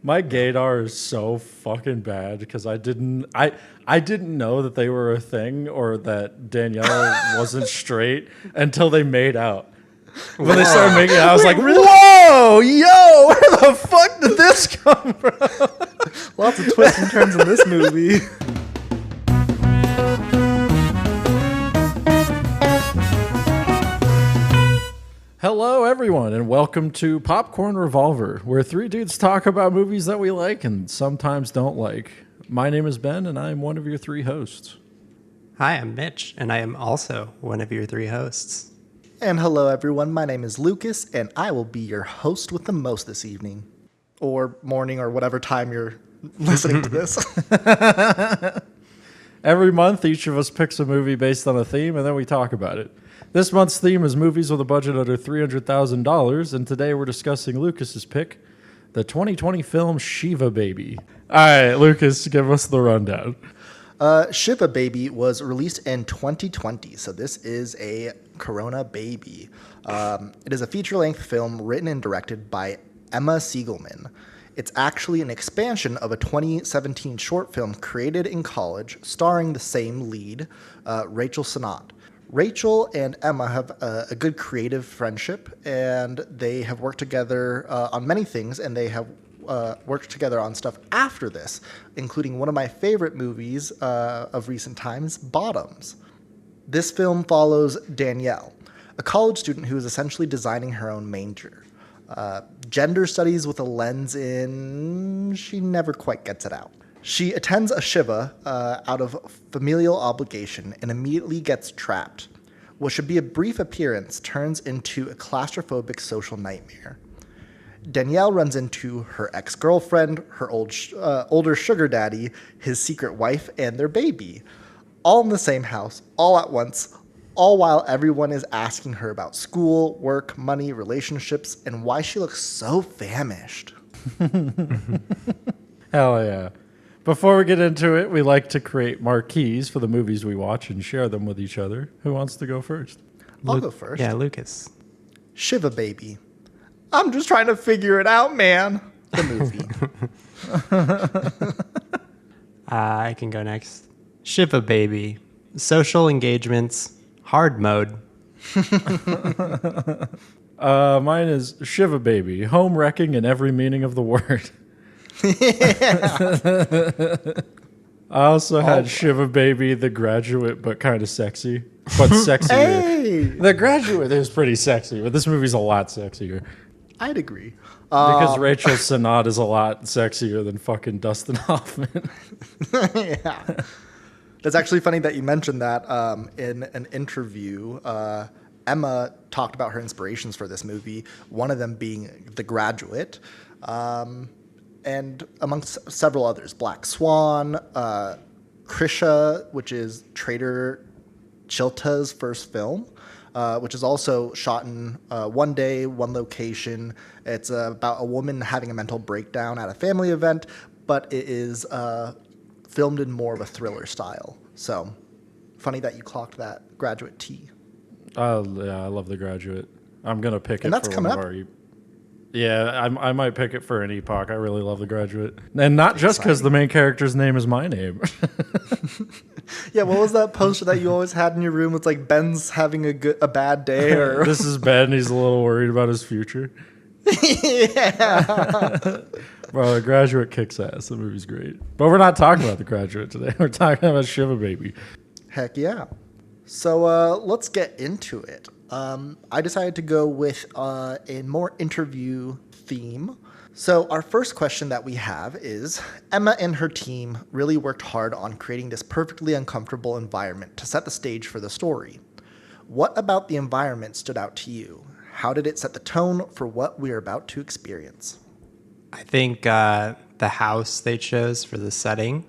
My gaydar is so fucking bad because I didn't know that they were a thing or that Danielle wasn't straight until they made out. When they started making out, I was like, whoa, yo, where the fuck did this come from? Lots of twists and turns in this movie. Hello, everyone, and welcome to Popcorn Revolver, where three dudes talk about movies that we like and sometimes don't like. My name is Ben, and I am one of your three hosts. Hi, I'm Mitch, and I am also one of your three hosts. And hello, everyone. My name is Lucas, and I will be your host with the most this evening. Or morning, or whatever time you're listening to this. Every month, each of us picks a movie based on a theme, and then we talk about it. This month's theme is movies with a budget under $300,000, and today we're discussing Lucas's pick, the 2020 film Shiva Baby. All right, Lucas, give us the rundown. Shiva Baby was released in 2020, so this is a Corona baby. It is a feature-length film written and directed by Emma Seligman. It's actually an expansion of a 2017 short film created in college, starring the same lead, Rachel Sennott. Rachel and Emma have a good creative friendship, and they have worked together on many things, and they have worked together on stuff after this, including one of my favorite movies of recent times, Bottoms. This film follows Danielle, a college student who is essentially designing her own major. Gender studies with a lens in... she never quite gets it out. She attends a Shiva out of familial obligation and immediately gets trapped. What should be a brief appearance turns into a claustrophobic social nightmare. Danielle runs into her ex-girlfriend, her older sugar daddy, his secret wife, and their baby. All in the same house, all at once, all while everyone is asking her about school, work, money, relationships, and why she looks so famished. Hell yeah. Before we get into it, we like to create marquees for the movies we watch and share them with each other. Who wants to go first? I'll go first. Yeah, Lucas. Shiva Baby. I'm just trying to figure it out, man. The movie. I can go next. Shiva Baby. Social engagements. Hard mode. Mine is Shiva Baby. Home wrecking in every meaning of the word. I also had Shiva Baby, The Graduate, but kind of sexy. But sexier. Hey! The Graduate is pretty sexy, but this movie's a lot sexier. I'd agree. Because Rachel Sennott is a lot sexier than fucking Dustin Hoffman. Yeah. That's actually funny that you mentioned that. In an interview, Emma talked about her inspirations for this movie, one of them being The Graduate. And amongst several others, Black Swan, Krisha, which is Trader Chilta's first film, which is also shot in one day, one location. It's about a woman having a mental breakdown at a family event, but it is filmed in more of a thriller style. So funny that you clocked that Graduate T. Yeah, I love The Graduate. I'm going to pick And it that's for coming one of up. our... Yeah, I might pick it for an epoch. I really love The Graduate. And not just because the main character's name is my name. Yeah, what was that poster that you always had in your room? It's like Ben's having a bad day, or This is Ben. He's a little worried about his future. yeah. Bro, The Graduate kicks ass. The movie's great. But we're not talking about The Graduate today. We're talking about Shiva Baby. Heck yeah. So let's get into it. I decided to go with a more interview theme. So our first question that we have is, Emma and her team really worked hard on creating this perfectly uncomfortable environment to set the stage for the story. What about the environment stood out to you? How did it set the tone for what we're about to experience? I think the house they chose for the setting,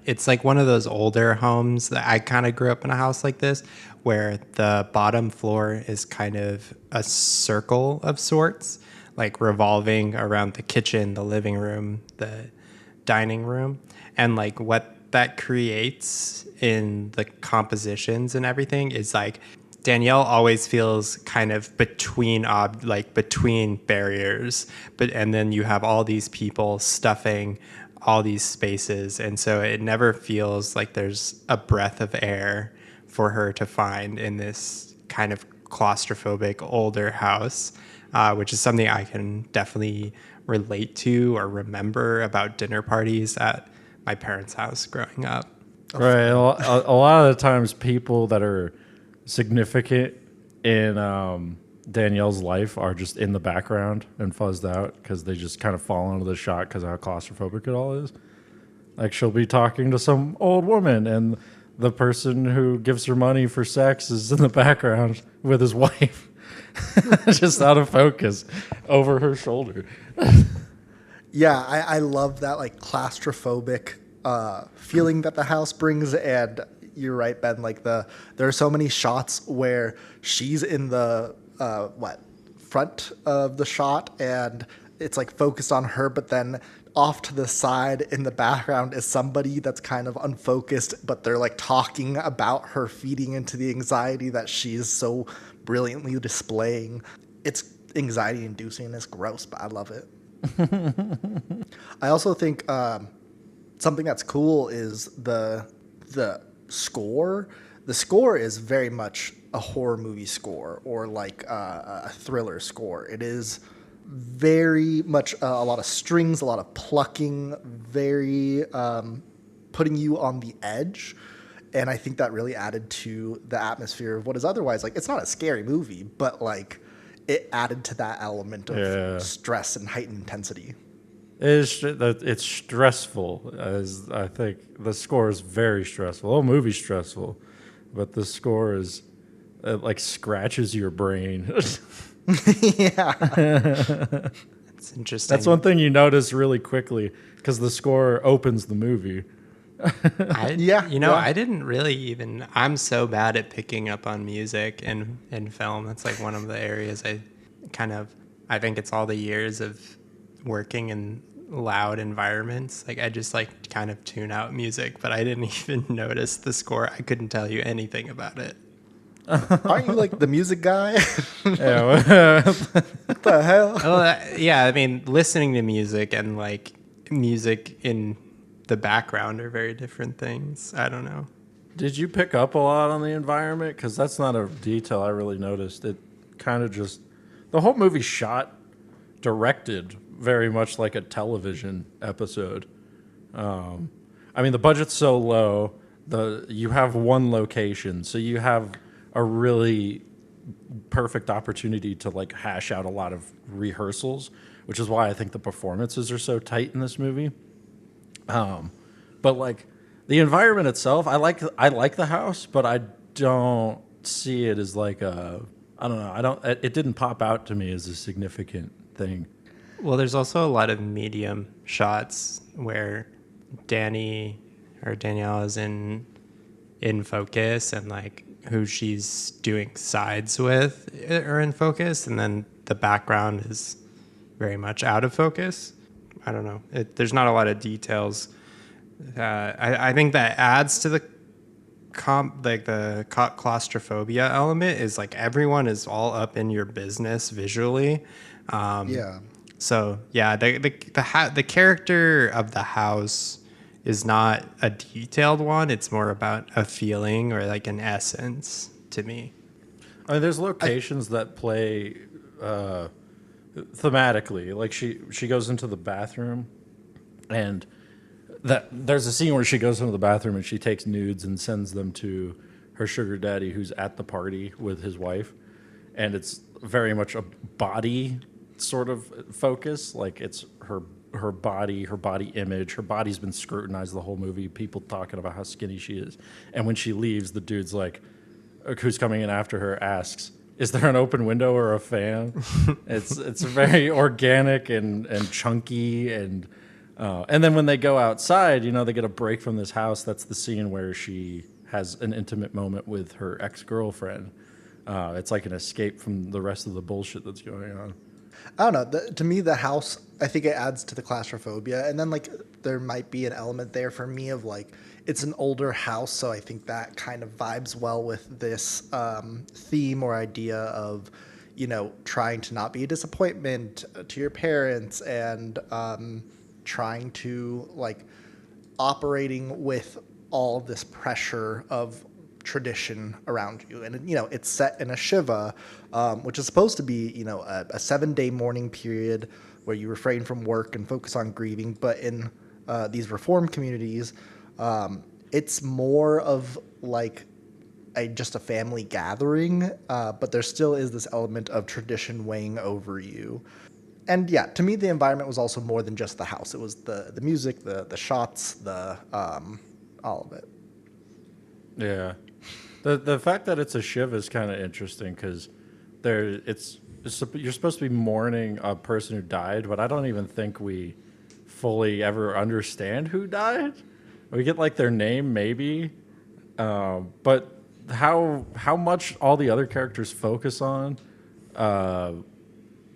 it's like one of those older homes that I kind of grew up in a house like this, where the bottom floor is kind of a circle of sorts, like revolving around the kitchen, the living room, the dining room. And like what that creates in the compositions and everything is like Danielle always feels kind of between between barriers, and then you have all these people stuffing all these spaces, and so it never feels like there's a breath of air for her to find in this kind of claustrophobic older house, which is something I can definitely relate to or remember about dinner parties at my parents' house growing up. Right. A lot of the times, people that are significant in Danielle's life are just in the background and fuzzed out because they just kind of fall into the shot because of how claustrophobic it all is. Like, she'll be talking to some old woman, and the person who gives her money for sex is in the background with his wife, just out of focus over her shoulder. Yeah, I love that like claustrophobic feeling that the house brings, and you're right, Ben. Like there are so many shots where she's in the front of the shot, and it's like focused on her, but then off to the side in the background is somebody that's kind of unfocused, but they're like talking about her, feeding into the anxiety that she's so brilliantly displaying. It's anxiety inducing and it's gross, but I love it. I also think something that's cool is the score. The score is very much a horror movie score or like a thriller score. It is very much a lot of strings, a lot of plucking, very putting you on the edge. And I think that really added to the atmosphere of what is otherwise like, it's not a scary movie, but like it added to that element of stress and heightened intensity. It's stressful, as I think the score is very stressful. The whole movie's stressful, but the score is it like scratches your brain. Yeah. It's interesting. That's one thing you notice really quickly because the score opens the movie. I didn't really even. I'm so bad at picking up on music in film. That's like one of the areas I think it's all the years of working in loud environments. Like I just like kind of tune out music, but I didn't even notice the score. I couldn't tell you anything about it. Aren't you like the music guy? Yeah. What the hell? Yeah, I mean, listening to music and like music in the background are very different things. I don't know. Did you pick up a lot on the environment? Because that's not a detail I really noticed. It kind of just the whole movie directed very much like a television episode. I mean, the budget's so low. You have one location, so you have a really perfect opportunity to like hash out a lot of rehearsals, which is why I think the performances are so tight in this movie. But like the environment itself, I like the house, but I don't see it as like I don't know. It didn't pop out to me as a significant thing. Well, there's also a lot of medium shots where Danielle is in focus, and like who she's doing sides with are in focus, and then the background is very much out of focus. I don't know. There's not a lot of details. I think that adds to the claustrophobia element is like everyone is all up in your business visually. Yeah. So yeah, the character of the house is not a detailed one. It's more about a feeling or like an essence to me. I mean, there's locations that play thematically. Like she goes into the bathroom, and there's a scene where she goes into the bathroom and she takes nudes and sends them to her sugar daddy who's at the party with his wife, and it's very much a body sort of focus. Like it's her body image. Her body's been scrutinized the whole movie. People talking about how skinny she is, and when she leaves, the dude's like, who's coming in after her, asks, "Is there an open window or a fan?" It's very organic and chunky, and then when they go outside, they get a break from this house. That's the scene where she has an intimate moment with her ex-girlfriend. It's like an escape from the rest of the bullshit that's going on. I don't know. To me, the house, I think it adds to the claustrophobia. And then, like, there might be an element there for me of, like, it's an older house. So I think that kind of vibes well with this theme or idea of, trying to not be a disappointment to your parents and trying to, like, operating with all this pressure of tradition around you. And, it's set in a Shiva, which is supposed to be, a 7-day mourning period where you refrain from work and focus on grieving. But in these reform communities, it's more of like just a family gathering, but there still is this element of tradition weighing over you. And yeah, to me, the environment was also more than just the house. It was the music, the shots, all of it. Yeah. The fact that it's a Shiva is kind of interesting because you're supposed to be mourning a person who died, but I don't even think we fully ever understand who died. We get like their name maybe, but how much all the other characters focus on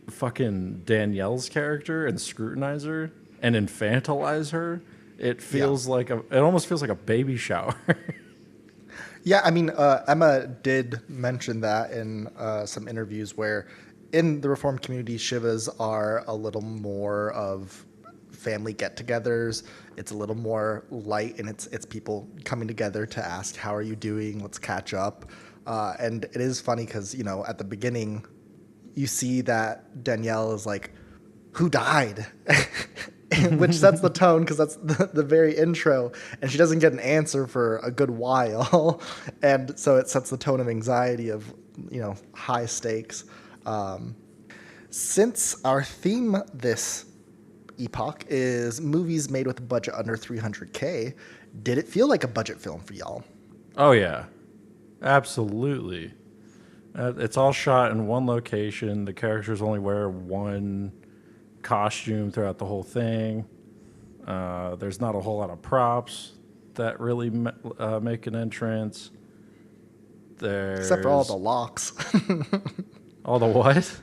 fucking Danielle's character and scrutinize her and infantilize her. It feels like it almost feels like a baby shower. Yeah, I mean, Emma did mention that in some interviews where in the Reformed community, Shivas are a little more of family get-togethers. It's a little more light, and it's people coming together to ask, how are you doing? Let's catch up. And it is funny because, at the beginning, you see that Danielle is like, who died? Which sets the tone because that's the very intro, and she doesn't get an answer for a good while. And so it sets the tone of anxiety of, high stakes. Since our theme this epoch is movies made with a budget under $300K, did it feel like a budget film for y'all? Oh, yeah. Absolutely. It's all shot in one location. The characters only wear one costume throughout the whole thing. There's not a whole lot of props that really make an entrance. Except for all the locks. All the what?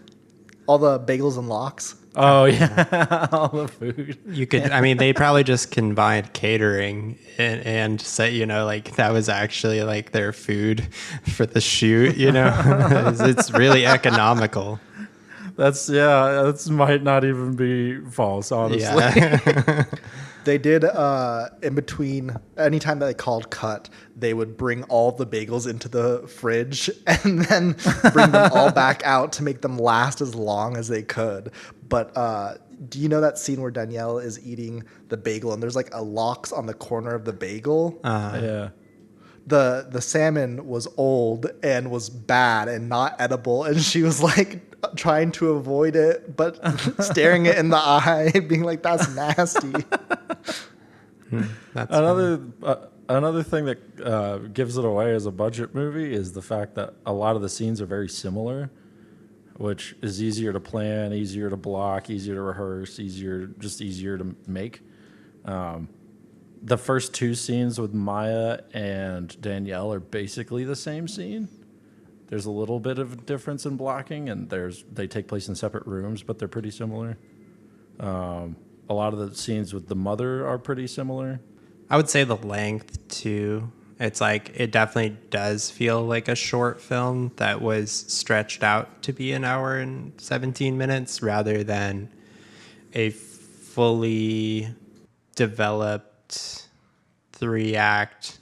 All the bagels and lox. Oh, yeah. All the food. They probably just combined catering and said, like that was actually like their food for the shoot, It's really economical. That might not even be false, honestly. Yeah. They did, in between, anytime that they called cut, they would bring all the bagels into the fridge and then bring them all back out to make them last as long as they could. But do you know that scene where Danielle is eating the bagel and there's like a lox on the corner of the bagel? Yeah. The salmon was old and was bad and not edible, and she was like trying to avoid it, but staring it in the eye, being like, "That's nasty." That's another thing that gives it away as a budget movie is the fact that a lot of the scenes are very similar, which is easier to plan, easier to block, easier to rehearse, easier to make. The first two scenes with Maya and Danielle are basically the same scene. There's a little bit of a difference in blocking, and they take place in separate rooms, but they're pretty similar. A lot of the scenes with the mother are pretty similar. I would say the length too. It's like it definitely does feel like a short film that was stretched out to be an hour and 17 minutes rather than a fully developed 3-act,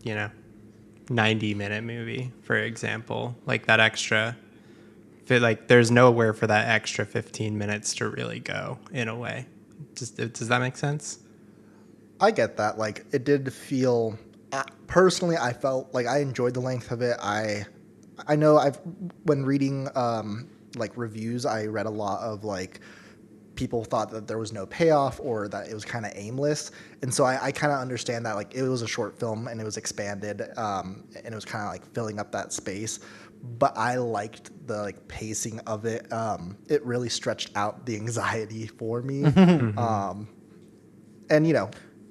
90-minute movie, for example. Like that extra, there's nowhere for that extra 15 minutes to really go in a way. Does that make sense? I get that. Like, it did feel, personally, I felt like I enjoyed the length of it. I know when reading reviews, I read a lot of like people thought that there was no payoff or that it was kind of aimless. And so I kind of understand that, like, it was a short film and it was expanded, and it was kind of like filling up that space. But I liked the pacing of it. It really stretched out the anxiety for me. And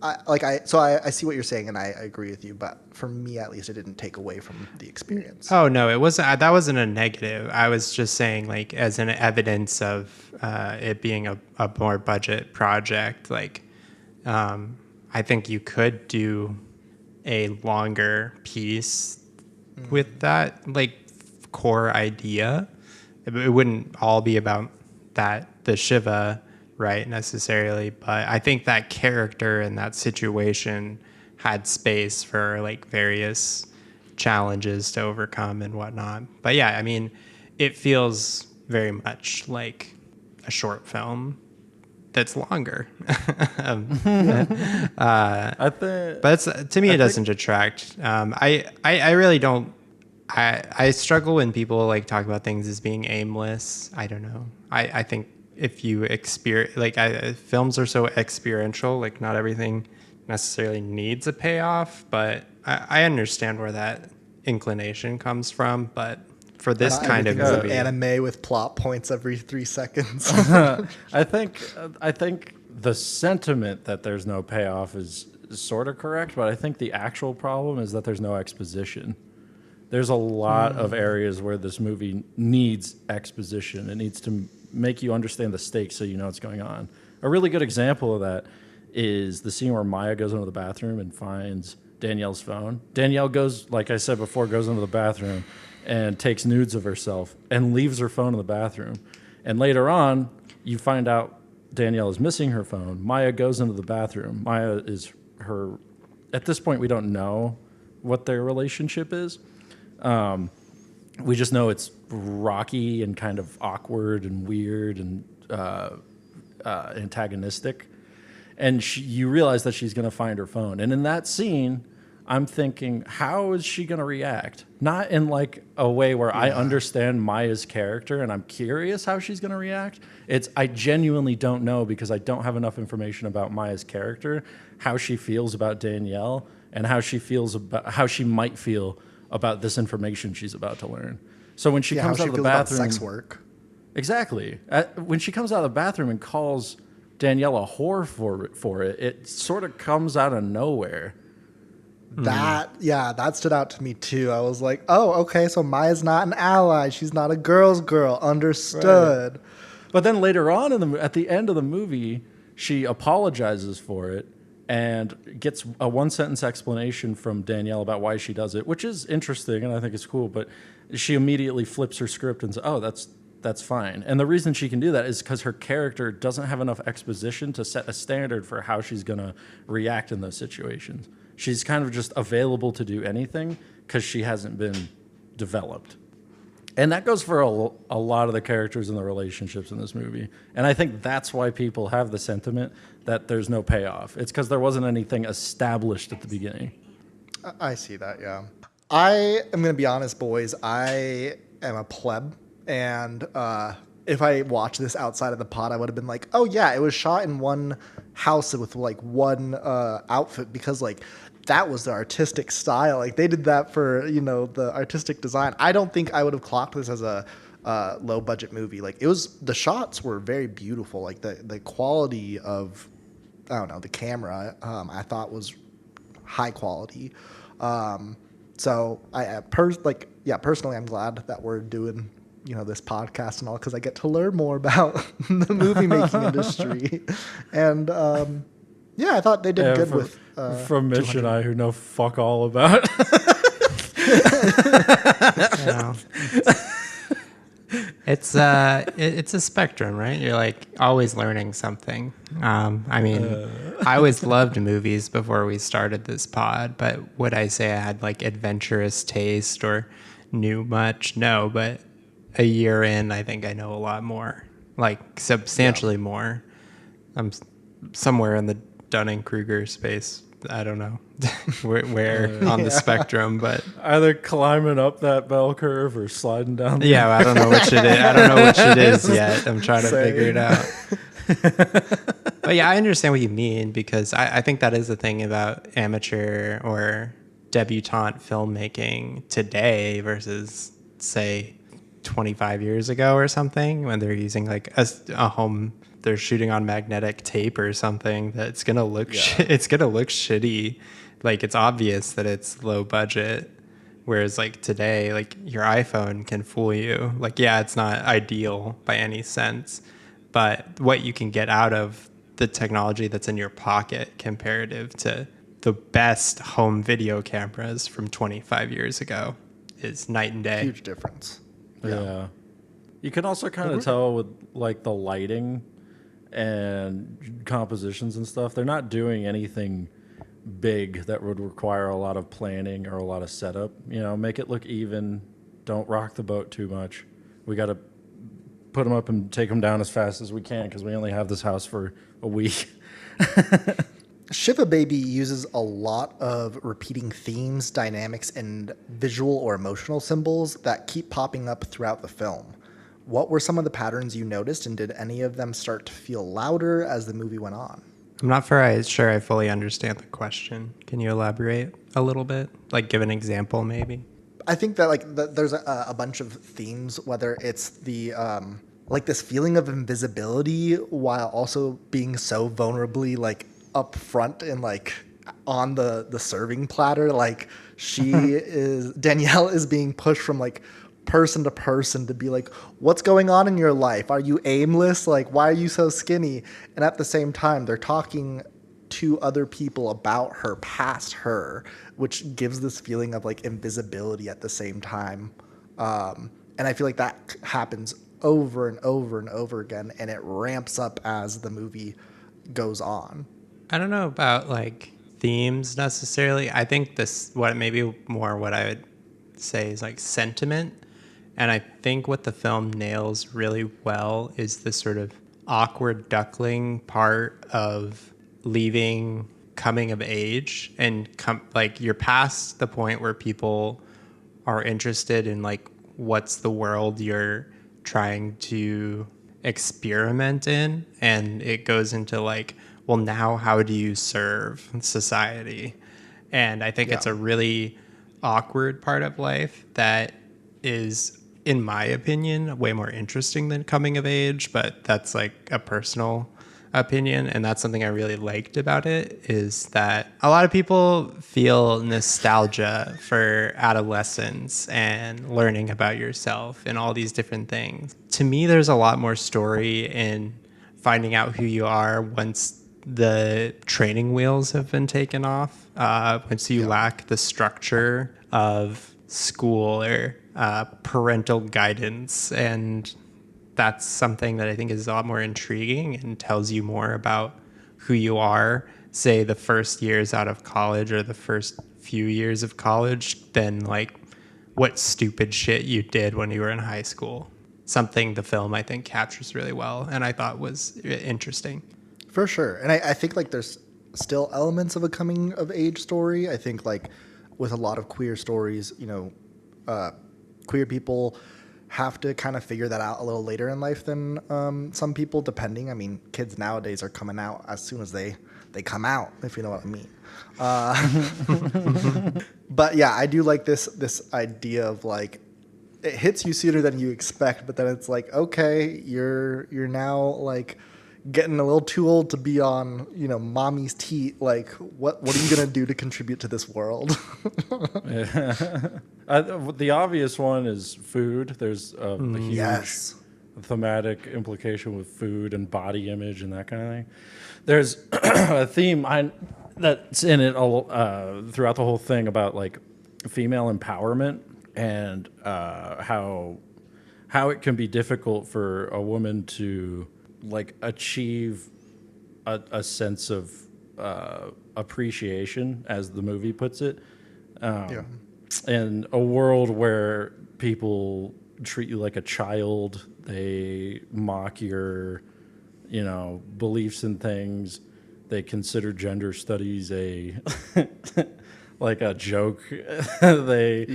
I see what you're saying, and I agree with you. But for me, at least, it didn't take away from the experience. Oh no, it wasn't. That wasn't a negative. I was just saying, like, as an evidence of it being a more budget project. Like, I think you could do a longer piece with that, like, core idea. It wouldn't all be about the Shiva, right, necessarily, but I think that character and that situation had space for like various challenges to overcome and whatnot. But yeah, I mean, it feels very much like a short film that's longer. I think, But to me, it doesn't detract. I really don't. I struggle when people like talk about things as being aimless. I don't know. I think if you experience, like, films are so experiential, like not everything necessarily needs a payoff, but I understand where that inclination comes from. But for this kind of movie, anime with plot points every 3 seconds. I think the sentiment that there's no payoff is sort of correct, but I think the actual problem is that there's no exposition. There's a lot of areas where this movie needs exposition. It needs to make you understand the stakes so you know what's going on. A really good example of that is the scene where Maya goes into the bathroom and finds Danielle's phone. Danielle goes, like I said before, goes into the bathroom and takes nudes of herself and leaves her phone in the bathroom. And later on, you find out Danielle is missing her phone. Maya goes into the bathroom. Maya is her... At this point, we don't know what their relationship is. We just know it's rocky and kind of awkward and weird and antagonistic. And you realize that she's going to find her phone. And in that scene, I'm thinking, how is she going to react? Not in like a way where I understand Maya's character and I'm curious how she's going to react. It's I genuinely don't know because I don't have enough information about Maya's character, how she feels about Danielle, and how she might feel about this information she's about to learn. So when she comes out of the bathroom, sex work. Exactly. When she comes out of the bathroom and calls Danielle a whore for it, it sort of comes out of nowhere. That stood out to me too. I was like, oh, okay, so Maya's not an ally. She's not a girl's girl. Understood. Right. But then later on at the end of the movie, she apologizes for it and gets a one-sentence explanation from Danielle about why she does it, which is interesting and I think it's cool. But she immediately flips her script and says, "Oh, that's fine." And the reason she can do that is because her character doesn't have enough exposition to set a standard for how she's going to react in those situations. She's kind of just available to do anything because she hasn't been developed. And that goes for a lot of the characters and the relationships in this movie. And I think that's why people have the sentiment that there's no payoff. It's because there wasn't anything established at the beginning. I see that, yeah. I am going to be honest, boys. I am a pleb. And if I watched this outside of the pod, I would have been like, oh, yeah, it was shot in one house with like one outfit because like that was the artistic style. Like they did that for, the artistic design. I don't think I would have clocked this as a low budget movie. Like the shots were very beautiful. Like the quality of, I don't know, the camera, I thought was high quality. So personally, I'm glad that we're doing, this podcast and all, because I get to learn more about the movie making industry. And I thought they did good with from Mitch and I, who know fuck all about. It's a spectrum, right? You're like always learning something. I always loved movies before we started this pod, but would I say I had like adventurous taste or knew much? No, but a year in, I think I know a lot more, like substantially more. I'm somewhere in the Dunning-Kruger space. I don't know where on the spectrum, but either climbing up that bell curve or sliding down. I don't know which it is. I don't know which it is yet. I'm trying to figure it out. But yeah, I understand what you mean, because I think that is the thing about amateur or debutante filmmaking today versus, say, 25 years ago or something, when they're using like a home they're shooting on magnetic tape or something, that it's gonna look it's gonna look shitty. Like, it's obvious that it's low budget. Whereas like today, like your iPhone can fool you. Like, yeah, it's not ideal by any sense, but what you can get out of the technology that's in your pocket comparative to the best home video cameras from 25 years ago is night and day. Huge difference. Yeah. You can also kind of tell with like the lighting and compositions and stuff. They're not doing anything big that would require a lot of planning or a lot of setup. You know, make it look even. Don't rock the boat too much. We got to put them up and take them down as fast as we can because we only have this house for a week. Shiva Baby uses a lot of repeating themes, dynamics, and visual or emotional symbols that keep popping up throughout the film. What were some of the patterns you noticed, and did any of them start to feel louder as the movie went on? I'm not sure I fully understand the question. Can you elaborate a little bit? Like, give an example, maybe? I think that there's a bunch of themes, whether it's the like this feeling of invisibility while also being so vulnerably like up front and like on the serving platter. Like Danielle is being pushed from like person to person to be like, what's going on in your life? Are you aimless? Like, why are you so skinny? And at the same time, they're talking to other people about her past her, which gives this feeling of like invisibility at the same time. And I feel like that happens over and over and over again, and it ramps up as the movie goes on. I don't know about like themes necessarily. I think what I would say is like sentiment. And I think what the film nails really well is the sort of awkward duckling part of leaving coming of age and like you're past the point where people are interested in like what's the world you're trying to experiment in, and it goes into like, well, now how do you serve society? And I think it's a really awkward part of life that is, in my opinion, way more interesting than coming of age, but that's like a personal opinion. And that's something I really liked about it, is that a lot of people feel nostalgia for adolescence and learning about yourself and all these different things. To me, there's a lot more story in finding out who you are once the training wheels have been taken off, once you lack the structure of school or parental guidance. And that's something that I think is a lot more intriguing and tells you more about who you are, say, the first years out of college or the first few years of college than like what stupid shit you did when you were in high school. Something the film, I think, captures really well and I thought was interesting. For sure. And I think like there's still elements of a coming of age story. I think like with a lot of queer stories, you know, queer people have to kind of figure that out a little later in life than some people, depending. I mean, kids nowadays are coming out as soon as they come out, if you know what I mean. But yeah, I do like this idea of like, it hits you sooner than you expect, but then it's like, okay, you're now like getting a little too old to be on, you know, mommy's teat. Like, what are you gonna do to contribute to this world? The obvious one is food. There's a huge thematic implication with food and body image and that kind of thing. There's a theme that's in it throughout the whole thing about like female empowerment and how it can be difficult for a woman to like achieve a sense of appreciation, as the movie puts it. In a world where people treat you like a child, they mock your, you know, beliefs and things. They consider gender studies like a joke. They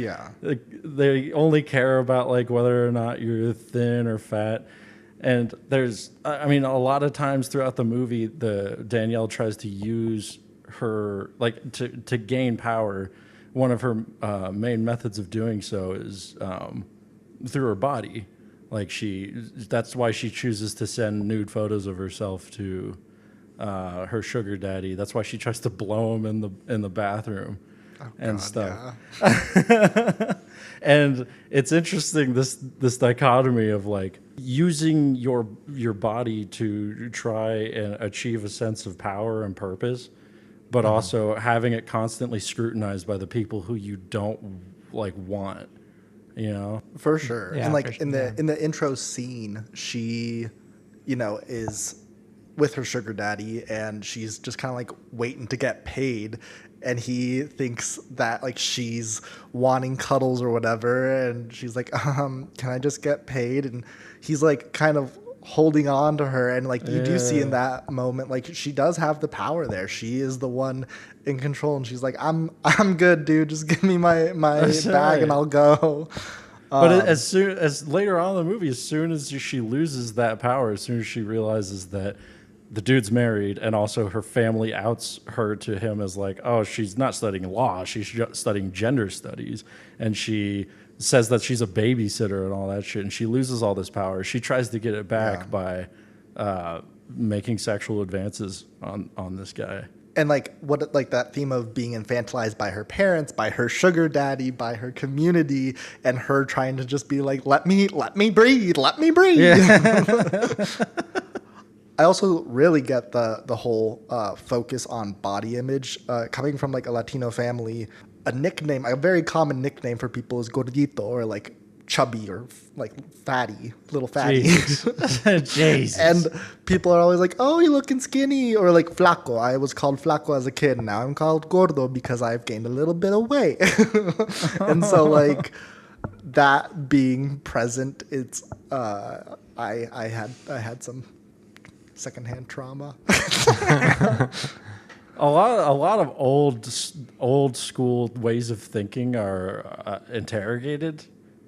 only care about like whether or not you're thin or fat. And there's, I mean, a lot of times throughout the movie, Danielle tries to use her like to gain power. One of her main methods of doing so is through her body. Like that's why she chooses to send nude photos of herself to her sugar daddy. That's why she tries to blow him in the bathroom and stuff. Yeah. And it's interesting this dichotomy of like using your body to try and achieve a sense of power and purpose, but also having it constantly scrutinized by the people who you don't like want. You know, for sure. Yeah, and like sure, in the intro scene, she, is with her sugar daddy, and she's just kind of like waiting to get paid, and he thinks that like she's wanting cuddles or whatever, and she's like, can I just get paid? And he's like kind of holding on to her, and like you do see in that moment, like she does have the power there. She is the one in control, and she's like, I'm good, dude, just give me my bag and I'll go. But as soon as later on in the movie, as soon as she loses that power, as soon as she realizes that the dude's married, and also her family outs her to him as like, oh, she's not studying law, she's studying gender studies, and she says that she's a babysitter and all that shit, and she loses all this power. She tries to get it back by making sexual advances on this guy. And like that theme of being infantilized by her parents, by her sugar daddy, by her community, and her trying to just be like, let me breathe. Yeah. I also really get the whole focus on body image coming from like a Latino family. A very common nickname for people is gordito, or like chubby, or like fatty, little fatty. Jesus. And people are always like, oh, you're looking skinny, or like flaco. I was called flaco as a kid, and now I'm called gordo because I've gained a little bit of weight. And so like that being present, it's I had some secondhand trauma. A lot of old school ways of thinking are interrogated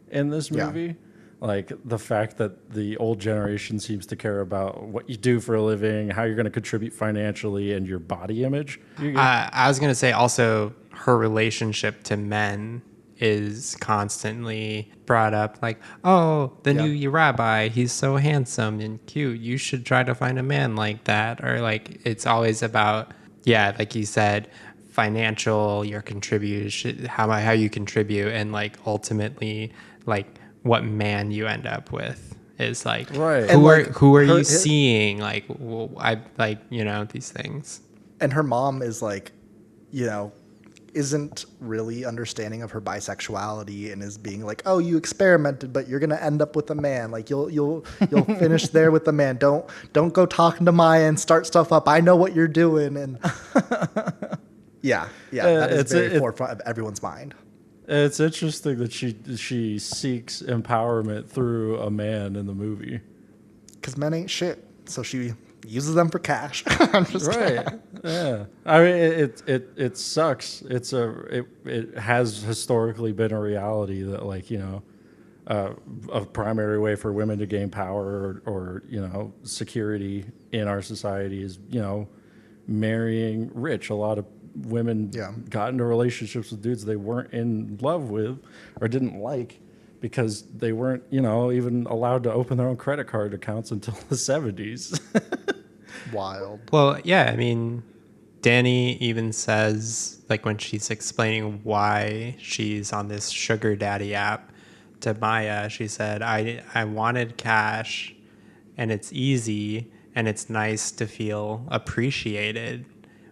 in this movie. Yeah. Like the fact that the old generation seems to care about what you do for a living, how you're going to contribute financially, and your body image. I was going to say also her relationship to men is constantly brought up, like, oh, the new rabbi, he's so handsome and cute, you should try to find a man like that. Or like it's always about, like you said, financial, your contribution, how you contribute, and like ultimately like what man you end up with is like, right. Who are you seeing? Like, I like, these things. And her mom is like, isn't really understanding of her bisexuality, and is being like, oh, you experimented, but you're gonna end up with a man. Like you'll finish there with the man. Don't go talking to Maya and start stuff up. I know what you're doing. And that is very forefront of everyone's mind. It's interesting that she seeks empowerment through a man in the movie. Because men ain't shit, so she uses them for cash. I'm just right. Yeah. I mean, it sucks. It has historically been a reality that, like, a primary way for women to gain power or security in our society is marrying rich. A lot of women got into relationships with dudes they weren't in love with or didn't like, because they weren't, even allowed to open their own credit card accounts until the 70s. Wild. Well, yeah, I mean, Danny even says, like, when she's explaining why she's on this sugar daddy app to Maya, she said, I wanted cash, and it's easy, and it's nice to feel appreciated,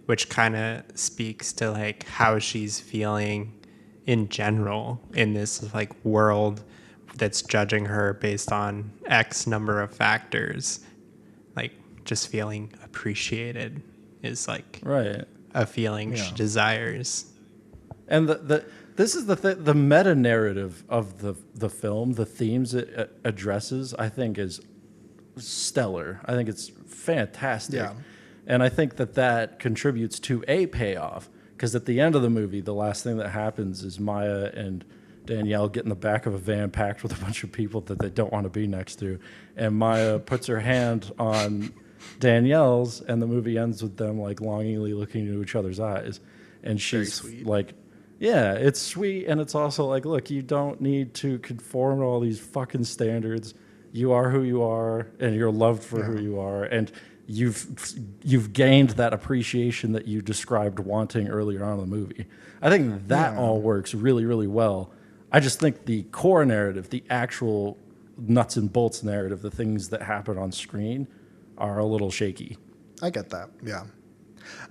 which kind of speaks to, like, how she's feeling in general in this, like, world that's judging her based on X number of factors. Like, just feeling appreciated is, like, a feeling she desires. And this is the meta narrative of the film, the themes it addresses, I think is stellar. I think it's fantastic. Yeah. And I think that contributes to a payoff, because at the end of the movie, the last thing that happens is Maya and Danielle get in the back of a van packed with a bunch of people that they don't want to be next to. And Maya puts her hand on Danielle's, and the movie ends with them, like, longingly looking into each other's eyes. And she's like, yeah, it's sweet. And it's also like, look, you don't need to conform to all these fucking standards. you are who you are, and you're loved for who you are, and you've gained that appreciation that you described wanting earlier on in the movie. I think that all works really, really well. I just think the core narrative, the actual nuts and bolts narrative, the things that happen on screen are a little shaky. I get that. Yeah.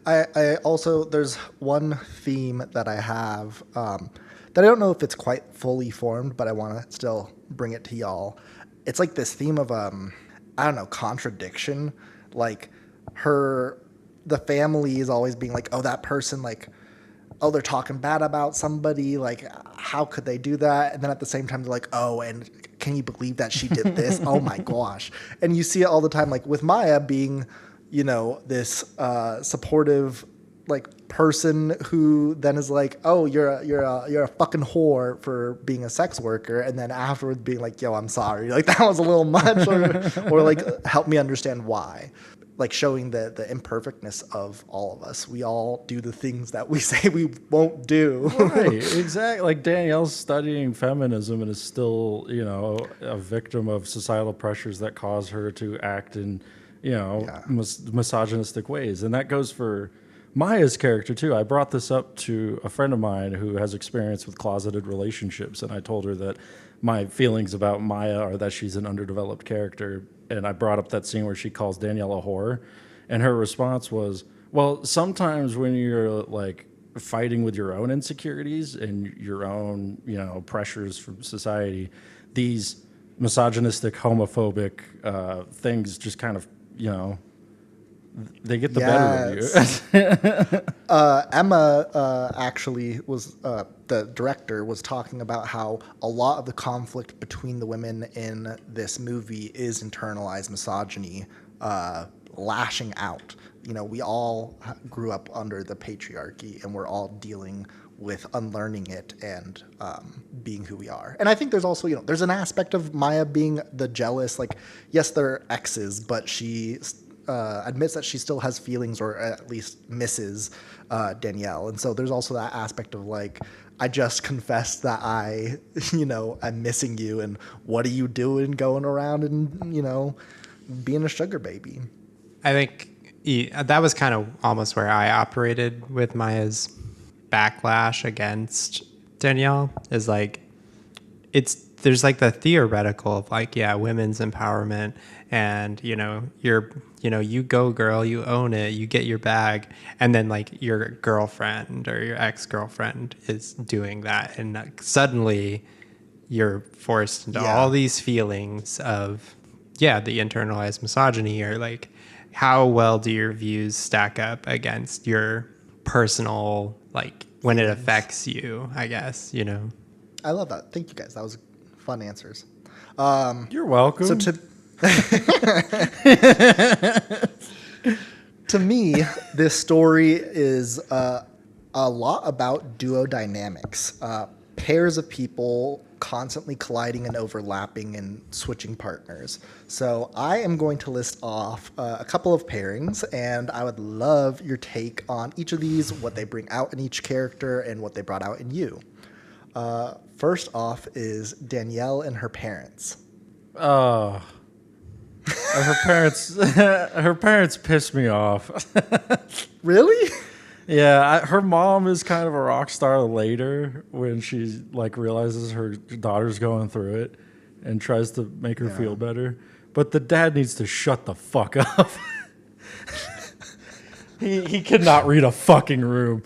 I also, there's one theme that I have that I don't know if it's quite fully formed, but I want to still bring it to y'all. It's like this theme of, I don't know, contradiction. Like the family is always being like, oh, that person, like, oh, they're talking bad about somebody. Like, how could they do that? And then at the same time, they're like, oh, and can you believe that she did this? Oh my gosh. And you see it all the time, like with Maya being, you know, this supportive like person who then is like, oh, you're a fucking whore for being a sex worker, and then afterwards being like, yo, I'm sorry, like that was a little much, or like help me understand why. Like showing the imperfectness of all of us. We all do the things that we say we won't do. Right, exactly. Like Danielle's studying feminism and is still, you know, a victim of societal pressures that cause her to act in, you know, misogynistic ways. And that goes for Maya's character too. I brought this up to a friend of mine who has experience with closeted relationships, and I told her that my feelings about Maya are that she's an underdeveloped character. And I brought up that scene where she calls Danielle a whore, and her response was, well, sometimes when you're like fighting with your own insecurities and your own, you know, pressures from society, these misogynistic, homophobic things just kind of, you know, they get the better of you. Emma actually was the director was talking about how a lot of the conflict between the women in this movie is internalized misogyny, lashing out. You know, we all grew up under the patriarchy, and we're all dealing with unlearning it and being who we are. And I think there's also, you know, there's an aspect of Maya being the jealous. Like, yes, they're exes, but she admits that she still has feelings, or at least misses Danielle. And so there's also that aspect of like, I just confessed that I, you know, I'm missing you, and what are you doing going around and, you know, being a sugar baby? I think that was kind of almost where I operated with Maya's backlash against Danielle, is like, there's like the theoretical of like, yeah, women's empowerment, and you go girl, you own it, you get your bag, and then like your girlfriend or your ex-girlfriend is doing that, and suddenly you're forced into all these feelings of the internalized misogyny, or like how well do your views stack up against your personal, like when it affects you, I guess, you know. I love that. Thank you guys. That was fun answers. You're welcome. So to me, this story is a lot about duo dynamics, pairs of people constantly colliding and overlapping and switching partners. So I am going to list off a couple of pairings, and I would love your take on each of these, what they bring out in each character and what they brought out in you. First off is Danielle and her parents. Her parents piss me off. Really? Yeah, her mom is kind of a rock star later when she like realizes her daughter's going through it and tries to make her feel better. But the dad needs to shut the fuck up. He cannot read a fucking room.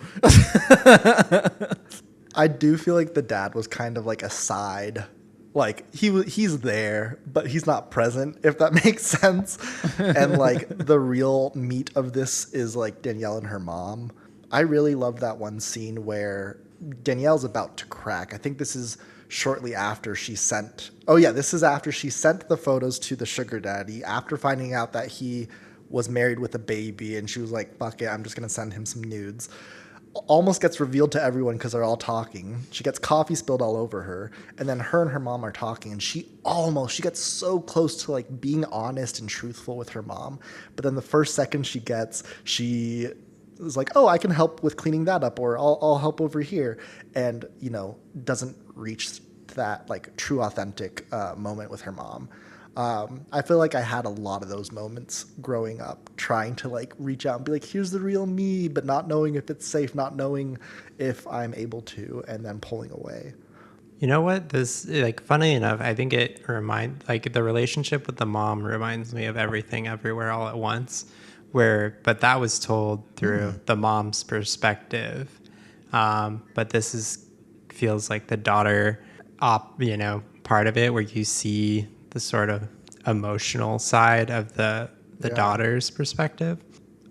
I do feel like the dad was kind of like a side. Like he's there, but he's not present, if that makes sense. And like the real meat of this is like Danielle and her mom. I really love that one scene where Danielle's about to crack. I think this is shortly after she sent. Oh yeah, this is after she sent the photos to the sugar daddy after finding out that he was married with a baby, and she was like, "Fuck it, I'm just gonna send him some nudes." Almost gets revealed to everyone because they're all talking. She gets coffee spilled all over her, and then her and her mom are talking, and she gets so close to like being honest and truthful with her mom. But then the first second she is like, "Oh, I can help with cleaning that up," or I'll help over here, and doesn't reach that like true authentic moment with her mom. I feel like I had a lot of those moments growing up, trying to like reach out and be like, here's the real me, but not knowing if it's safe, not knowing if I'm able to, and then pulling away. You know what? This, like, funny enough, I think like, the relationship with the mom reminds me of Everything Everywhere All at Once, but that was told through the mom's perspective. But feels like the daughter, part of it, where you see the sort of emotional side of the daughter's perspective.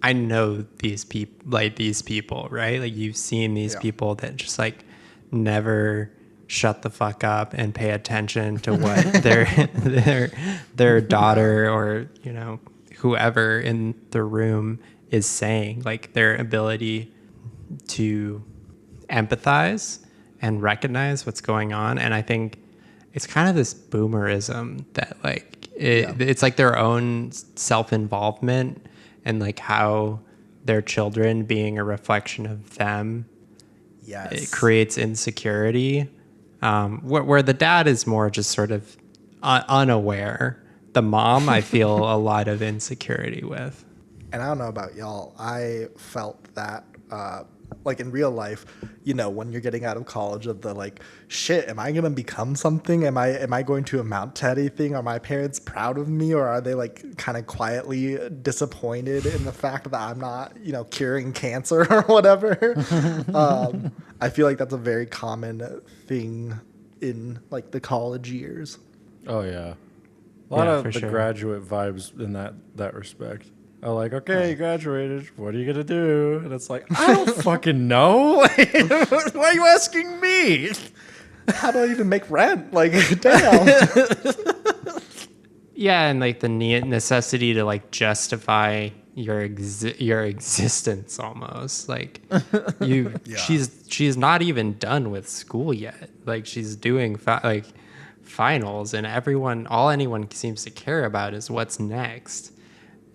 I know these people, right? Like, you've seen these people that just like never shut the fuck up and pay attention to what their daughter or whoever in the room is saying. Like, their ability to empathize and recognize what's going on. And I think it's kind of this boomerism that like it's like their own self-involvement and like how their children being a reflection of them. Yes. It creates insecurity. Where the dad is more just sort of unaware. The mom, I feel a lot of insecurity with. And I don't know about y'all, I felt that, like in real life, when you're getting out of college, of the like, shit, am I going to become something? Am I going to amount to anything? Are my parents proud of me, or are they like kind of quietly disappointed in the fact that I'm not, curing cancer or whatever? I feel like that's a very common thing in like the college years. Oh yeah. A lot of the sure. graduate vibes in that respect. I'm like, okay, you graduated. What are you gonna do? And it's like, I don't fucking know. Why are you asking me? How do I even make rent? Like, damn. Yeah, and like the necessity to like justify your existence almost. Like she's not even done with school yet. Like, she's doing finals, and all anyone seems to care about is what's next.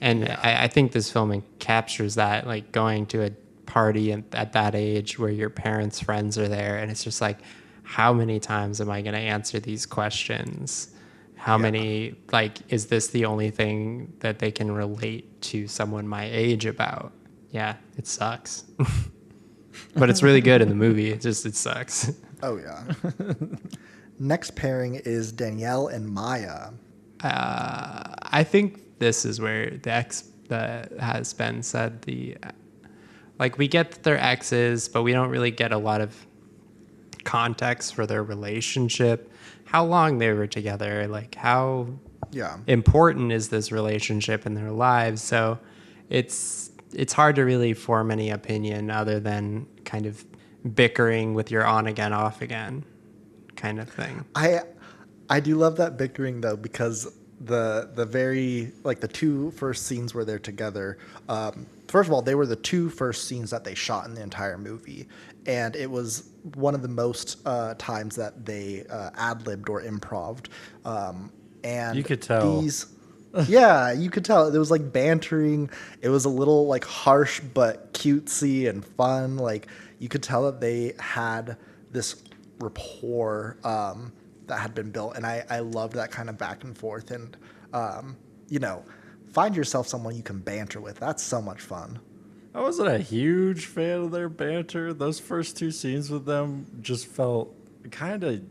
And I think this film captures that, like going to a party at that age where your parents' friends are there, and it's just like, how many times am I going to answer these questions? How many, like, is this the only thing that they can relate to someone my age about? Yeah, it sucks. But it's really good in the movie. It sucks. Oh, yeah. Next pairing is Danielle and Maya. I think this is where that has been said, we get that they're exes, but we don't really get a lot of context for their relationship, how long they were together, like how important is this relationship in their lives. So it's hard to really form any opinion other than kind of bickering with your on again, off again kind of thing. I do love that bickering though, because the very, like, the two first scenes where they're together, first of all, they were the two first scenes that they shot in the entire movie, and it was one of the most times that they ad-libbed or improv'd, and you could tell you could tell it was like bantering. It was a little like harsh but cutesy and fun. Like, you could tell that they had this rapport that had been built, and I loved that kind of back and forth. And find yourself someone you can banter with. That's so much fun. I wasn't a huge fan of their banter. Those first two scenes with them just felt kind of,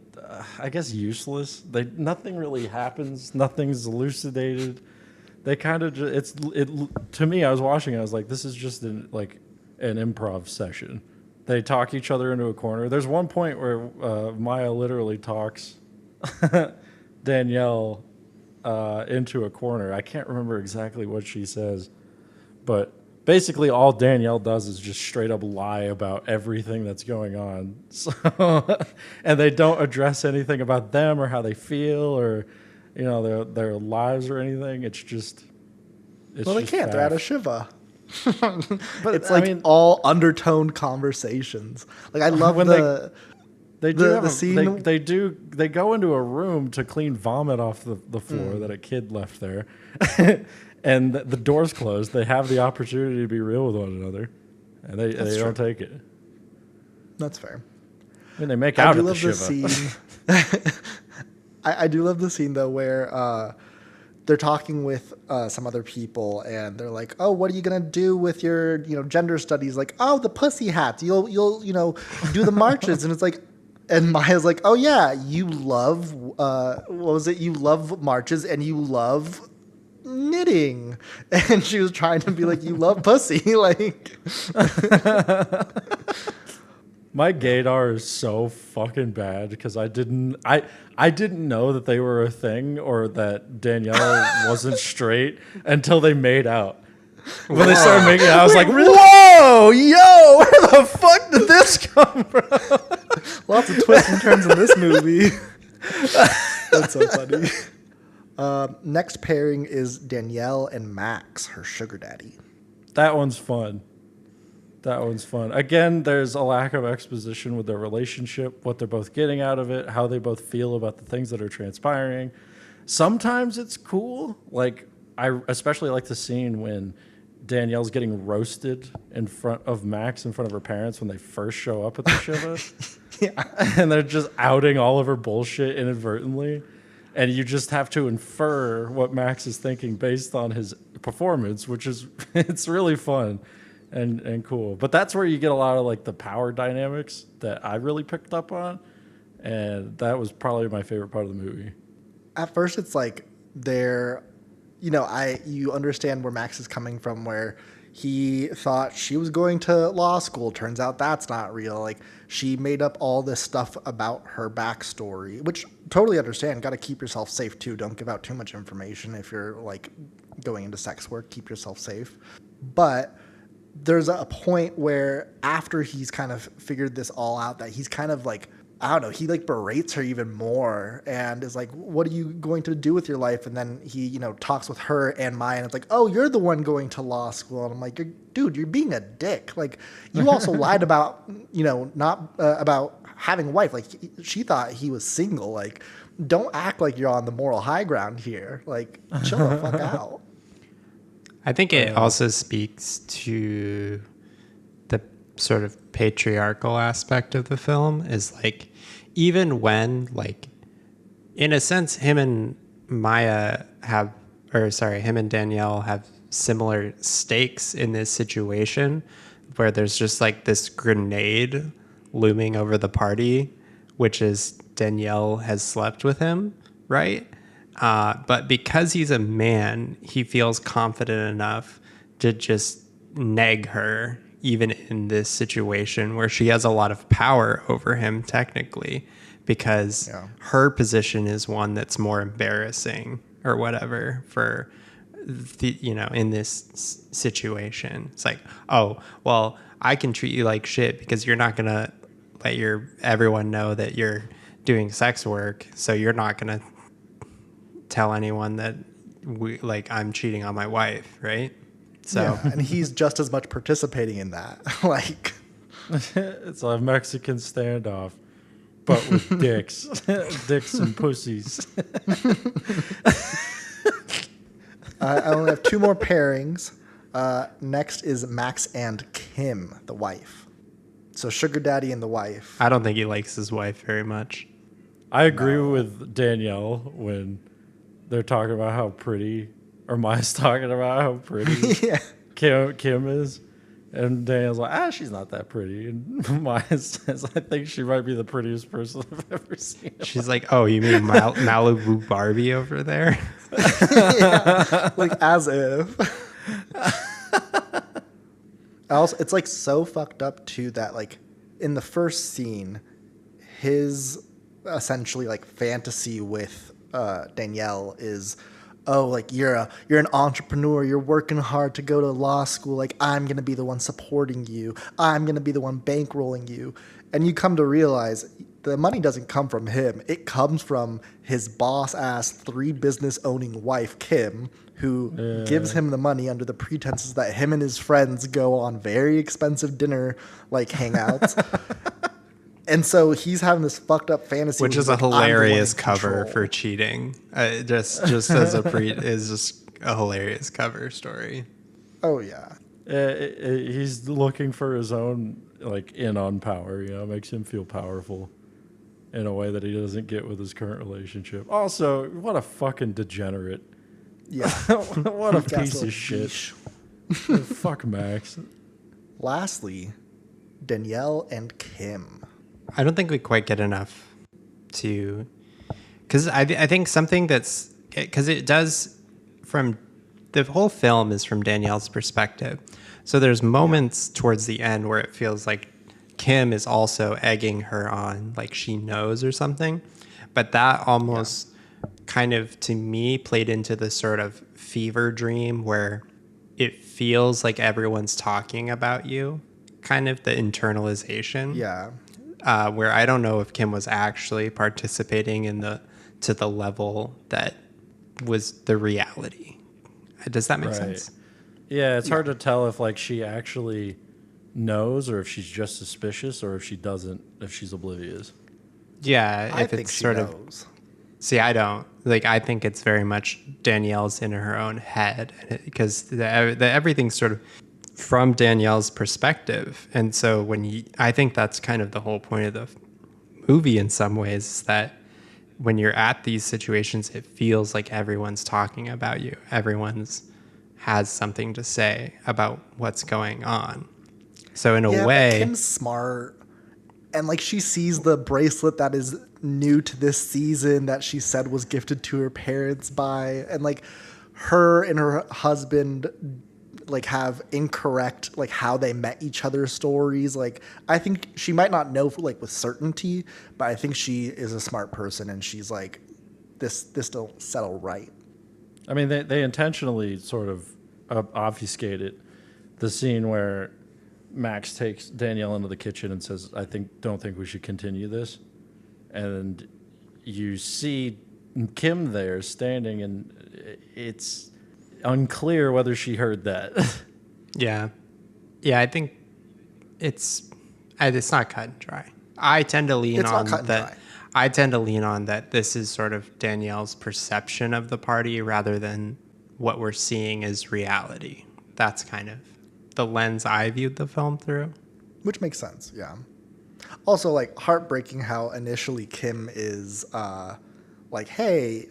I guess, useless. Nothing really happens. Nothing's elucidated. They kind of just, to me, I was watching it, I was like, this is just an improv session. They talk each other into a corner. There's one point where Maya literally talks Danielle into a corner. I can't remember exactly what she says, but basically all Danielle does is just straight up lie about everything that's going on. So, and they don't address anything about them or how they feel or their lives or anything. It's just they can't. They're out of Shiva. But it's like all undertoned conversations. Like, I love when they go into a room to clean vomit off the floor that a kid left there, and the door's closed. They have the opportunity to be real with one another, and they don't take it. That's fair. I mean, they make out at the Shiva. I do love the scene though where they're talking with some other people, and they're like, "Oh, what are you gonna do with your, gender studies?" Like, "Oh, the pussy hats. You'll do the marches." And it's like, and Maya's like, "Oh yeah, you love what was it? You love marches and you love knitting." And she was trying to be like, "You love pussy," like. My gaydar is so fucking bad because I didn't know that they were a thing or that Danielle wasn't straight until they made out. When they started making out, I was like, "Whoa, yo, where the fuck did this come from?" Lots of twists and turns in this movie. That's so funny. Next pairing is Danielle and Max, her sugar daddy. That one's fun. Again, there's a lack of exposition with their relationship, what they're both getting out of it, how they both feel about the things that are transpiring. Sometimes it's cool. Like, I especially like the scene when Danielle's getting roasted in front of Max, in front of her parents when they first show up at the Shiva. Yeah. And they're just outing all of her bullshit inadvertently. And you just have to infer what Max is thinking based on his performance, which is, it's really fun. And cool. But that's where you get a lot of like the power dynamics that I really picked up on. And that was probably my favorite part of the movie. At first it's like they're, you understand where Max is coming from, where he thought she was going to law school. Turns out that's not real. Like, she made up all this stuff about her backstory, which totally understand. Got to keep yourself safe too. Don't give out too much information if you're like going into sex work. Keep yourself safe. But there's a point where after he's kind of figured this all out, that he's kind of like, I don't know, he like berates her even more and is like, "What are you going to do with your life?" And then he, talks with her and Maya, and it's like, "Oh, you're the one going to law school." And I'm like, "Dude, you're being a dick. Like, you also lied about, not about having a wife. Like, she thought he was single. Like, don't act like you're on the moral high ground here. Like, chill the fuck out." I think it also speaks to the sort of patriarchal aspect of the film, is like, even when, like, in a sense, him and Danielle have similar stakes in this situation, where there's just like this grenade looming over the party, which is Danielle has slept with him, right? But because he's a man, he feels confident enough to just neg her, even in this situation where she has a lot of power over him technically, because her position is one that's more embarrassing or whatever for in this situation. It's like, "Oh, well, I can treat you like shit because you're not going to let everyone know that you're doing sex work. So you're not going to tell anyone that I'm cheating on my wife," right? So, yeah, and he's just as much participating in that. Like, it's a Mexican standoff, but with dicks, dicks and pussies. I only have two more pairings. Next is Max and Kim, the wife. So sugar daddy and the wife. I don't think he likes his wife very much. I agree with Danielle when they're talking about how pretty, or Maya's talking about how pretty Kim is. And Danielle's like, she's not that pretty. And Maya says, "I think she might be the prettiest person I've ever seen." She's like, "Oh, you mean Malibu Barbie over there?" Like, as if. Also, it's like so fucked up too that like in the first scene, his essentially like fantasy with Danielle is, "Oh, like you're an entrepreneur, you're working hard to go to law school, like I'm gonna be the one supporting you, I'm gonna be the one bankrolling you." And you come to realize the money doesn't come from him, it comes from his boss ass 3 business owning wife, Kim, who gives him the money under the pretenses that him and his friends go on very expensive dinner like hangouts. And so he's having this fucked up fantasy, which is a hilarious cover for cheating. Just as is just a hilarious cover story. Oh yeah, he's looking for his own like in on power. Makes him feel powerful in a way that he doesn't get with his current relationship. Also, what a fucking degenerate Yeah. What a piece Castle of shit. Beach. Fuck Max. Lastly, Danielle and Kim. I don't think we quite get enough to, because I think something that's, because it does, from the whole film is from Danielle's perspective. So there's moments towards the end where it feels like Kim is also egging her on, like she knows or something. But that almost kind of, to me, played into the sort of fever dream where it feels like everyone's talking about you, kind of the internalization. Yeah. Where I don't know if Kim was actually participating to the level that was the reality. Does that make sense? Yeah, it's hard to tell if like she actually knows or if she's just suspicious or if she doesn't, if she's oblivious. Yeah, I if think it's she sort knows. See, I don't. Like, I think it's very much Danielle's in her own head because everything's sort of from Danielle's perspective. And so I think that's kind of the whole point of the movie in some ways, is that when you're at these situations, it feels like everyone's talking about you. Everyone's has something to say about what's going on. So in a way, but Kim's smart, and like she sees the bracelet that is new to this season that she said was gifted to her parents by, and like her and her husband like have incorrect like how they met each other's stories. Like I think she might not know like with certainty, but I think she is a smart person, and she's like, this don't settle right. I mean, they intentionally sort of obfuscated the scene where Max takes Danielle into the kitchen and says, don't think we should continue this. And you see Kim there standing, and it's unclear whether she heard that. Yeah, I think it's not cut and dry. I tend to lean on that. I tend to lean on that this is sort of Danielle's perception of the party rather than what we're seeing as reality. That's kind of the lens I viewed the film through. Which makes sense, yeah. Also, like, heartbreaking how initially Kim is like, hey,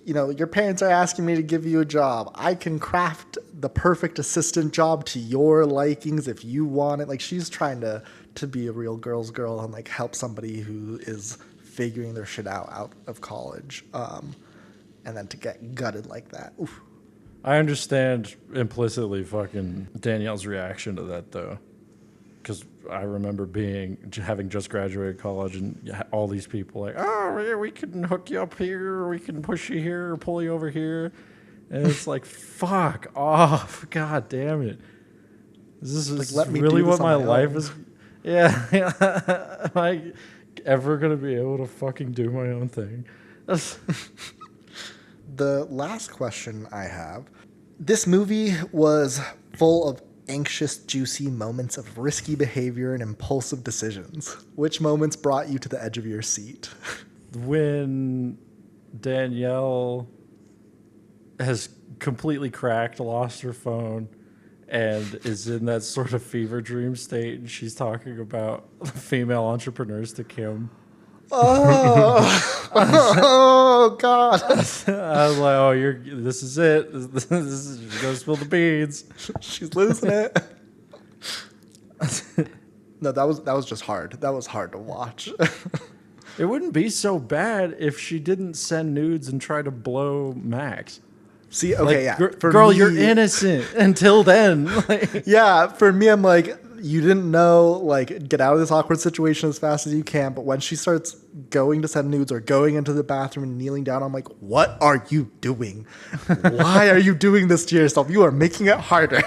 you know, your parents are asking me to give you a job. I can craft the perfect assistant job to your likings if you want it. Like, she's trying to be a real girl's girl and, like, help somebody who is figuring their shit out of college. And then to get gutted like that. Oof. I understand implicitly fucking Danielle's reaction to that, though. Because I remember having just graduated college and all these people like, oh, yeah, we can hook you up here, or we can push you here, or pull you over here. And it's like, fuck off. God damn it. This is like, really what my life is? Yeah. Am I ever going to be able to fucking do my own thing? The last question I have. This movie was full of anxious, juicy moments of risky behavior and impulsive decisions. Which moments brought you to the edge of your seat? When Danielle has completely cracked, lost her phone, and is in that sort of fever dream state, and she's talking about female entrepreneurs to Kim. Oh God! I was like, "Oh, this is it. This is she's gonna spill the beans. She's losing it." No, that was just hard. That was hard to watch. It wouldn't be so bad if she didn't send nudes and try to blow Max. See, okay, like, yeah. Girl, you're innocent until then. Like, yeah, for me, I'm like, you didn't know, like, get out of this awkward situation as fast as you can. But when she starts going to send nudes or going into the bathroom and kneeling down, I'm like, what are you doing? Why are you doing this to yourself? You are making it harder.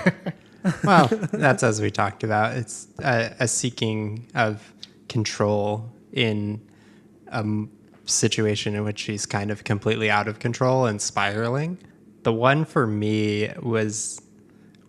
Well, that's as we talked about. It's a seeking of control in a situation in which she's kind of completely out of control and spiraling. The one for me was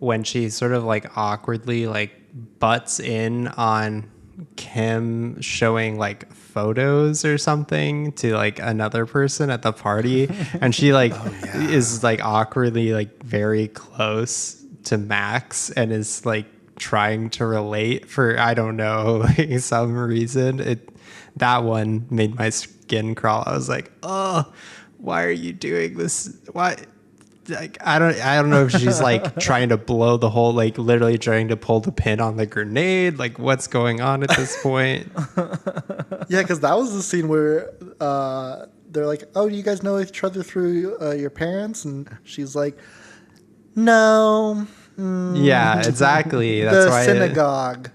when she sort of like awkwardly like butts in on Kim showing like photos or something to like another person at the party, and she like is like awkwardly like very close to Max and is like trying to relate for I don't know like, some reason. That one made my skin crawl. I was like, oh, why are you doing this? Why? like, I don't know if she's like trying to blow the hole, like literally trying to pull the pin on the grenade. Like, what's going on at this point? Yeah, because that was the scene where they're like, "Oh, do you guys know each other through your parents?" And she's like, "No." Yeah, exactly. That's The why synagogue.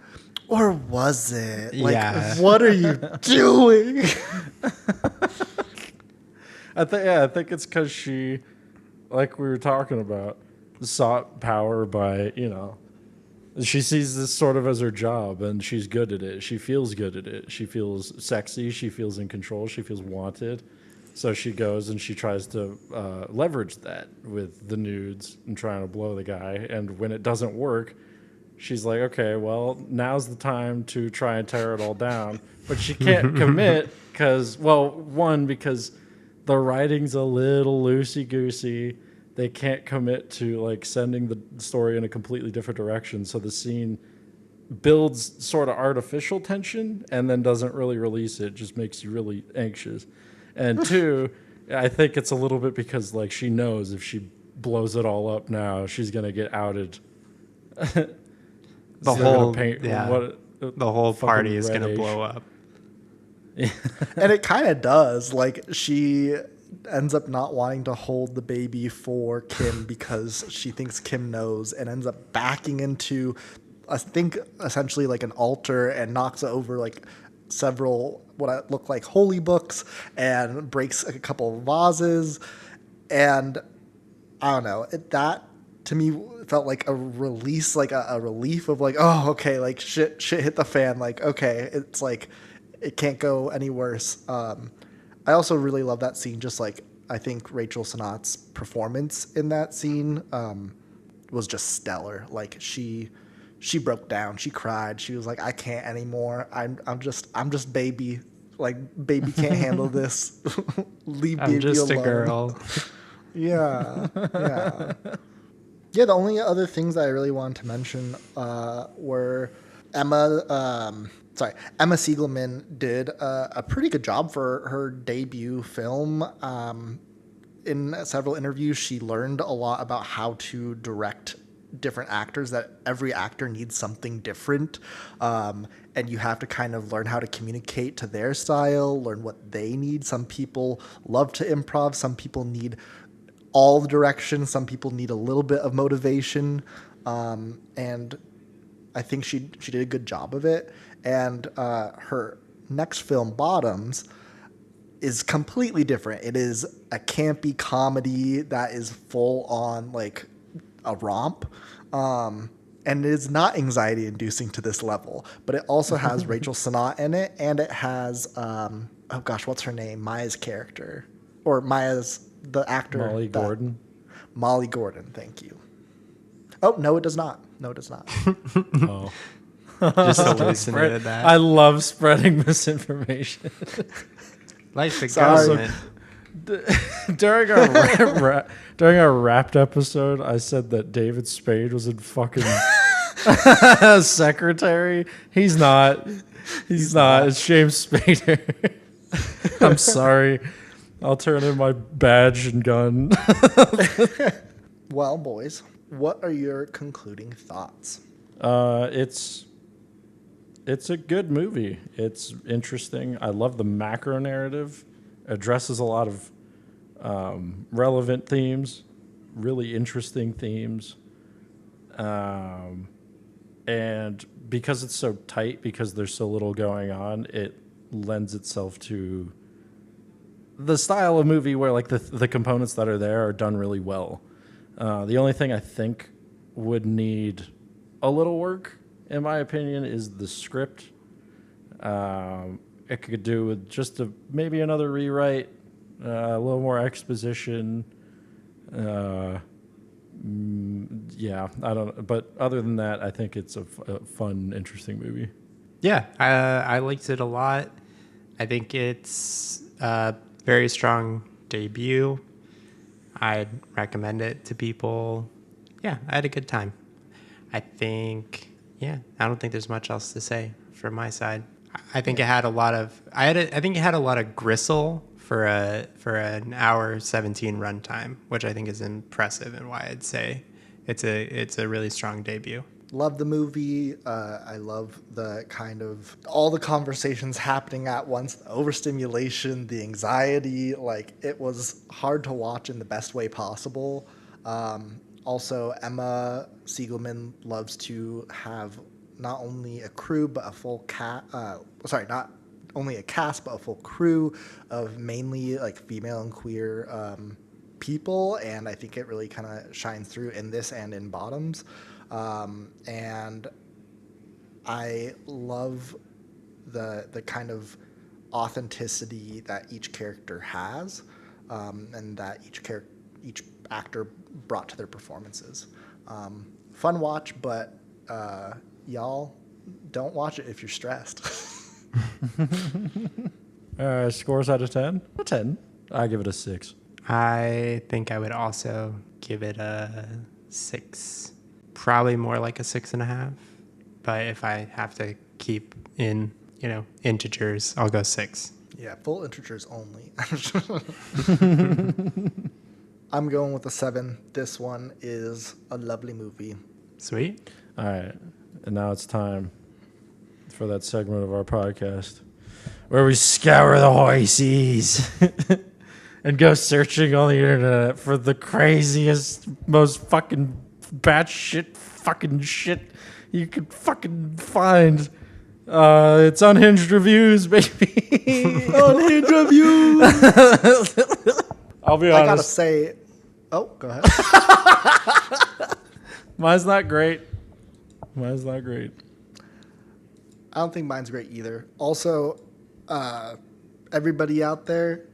Or was it? Like, Yeah. what are you doing? I think it's because she, like we were talking about, sought power by, she sees this sort of as her job, and she's good at it. She feels good at it. She feels sexy. She feels in control. She feels wanted. So she goes and she tries to leverage that with the nudes and trying to blow the guy. And when it doesn't work, she's like, okay, well, now's the time to try and tear it all down. But she can't commit because the writing's a little loosey-goosey. They can't commit to like sending the story in a completely different direction. So the scene builds sort of artificial tension and then doesn't really release it. Just makes you really anxious. And two, I think it's a little bit because like she knows if she blows it all up now, she's gonna get outed. the whole the party is gonna blow up. And it kind of does. Like, she ends up not wanting to hold the baby for Kim because she thinks Kim knows, and ends up backing into, I think, essentially like an altar, and knocks over like several what look like holy books, and breaks a couple of vases. And I don't know, that to me felt like a release, like a relief of like, oh, okay, like shit hit the fan. Like, okay, it's like, it can't go any worse. I also really love that scene. Just like, I think Rachel Sennot's performance in that scene was just stellar. Like, she broke down. She cried. She was like, I can't anymore. I'm just baby. Like, baby can't handle this. Leave I'm baby just alone. a girl. Yeah. Yeah, the only other things that I really wanted to mention were Emma Seligman did a pretty good job for her debut film. In several interviews, she learned a lot about how to direct different actors, that every actor needs something different. And you have to kind of learn how to communicate to their style, learn what they need. Some people love to improv. Some people need all the direction. Some people need a little bit of motivation. And I think she did a good job of it. And her next film, Bottoms, is completely different. It is a campy comedy that is full on like a romp. And it is not anxiety inducing to this level, but it also has Rachel Sennott in it. And it has, what's her name? Maya's character, or Maya's, the actor. Gordon. Molly Gordon. Thank you. Oh, no, it does not. Oh. Just hallucinated that. I love spreading misinformation. Like the Sorry. government. During our Wrapped episode, I said that David Spade was in fucking Secretary. He's not. He's not. It's James Spader. I'm sorry. I'll turn in my badge and gun. Well, boys, what are your concluding thoughts? It's a good movie. It's interesting. I love the macro narrative. Addresses a lot of relevant themes, really interesting themes. And because it's so tight, because there's so little going on, it lends itself to the style of movie where like the components that are there are done really well. The only thing I think would need a little work, in my opinion, is the script. It could do with just maybe another rewrite, a little more exposition. Yeah, I don't. But other than that, I think it's a fun, interesting movie. Yeah, I liked it a lot. I think it's a very strong debut. I'd recommend it to people. Yeah, I had a good time. I think, I don't think there's much else to say from my side. I think it had a lot of, I think it had a lot of gristle for an hour 17 runtime, which I think is impressive and why I'd say it's a really strong debut. Love the movie. I love the kind of all the conversations happening at once, the overstimulation, the anxiety. Like, it was hard to watch in the best way possible. Also, Emma Seligman loves to have not only a crew but a full cast. Not only a cast but a full crew of mainly like female and queer people, and I think it really kind of shines through in this and in Bottoms. And I love the kind of authenticity that each character has, and that each actor brought to their performances. Fun watch, but y'all don't watch it if you're stressed. Scores out of 10? A 10. I give it a 6. I think I would also give it a 6. Probably more like a 6.5. But if I have to keep in, integers, I'll go 6. Yeah, full integers only. I'm going with a 7. This one is a lovely movie. Sweet. All right. And now it's time for that segment of our podcast where we scour the high seas and go searching on the internet for the craziest, most fucking batshit fucking shit you could fucking find. It's Unhinged Reviews, baby. Unhinged Reviews. I'll be honest. I gotta say, go ahead. Mine's not great. I don't think mine's great either. Also, everybody out there,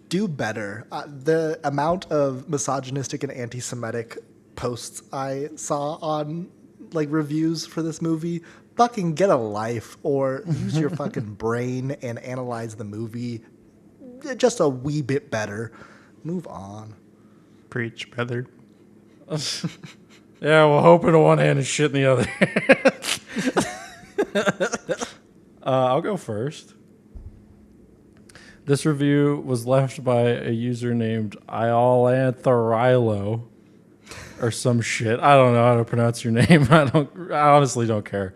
do better. The amount of misogynistic and anti-Semitic posts I saw on reviews for this movie, fucking get a life or use your fucking brain and analyze the movie just a wee bit better. Move on. Preach, brother. Yeah, well, hope in one hand and shit in the other. I'll go first. This review was left by a user named Iolantharilo or some shit. I don't know how to pronounce your name. I honestly don't care.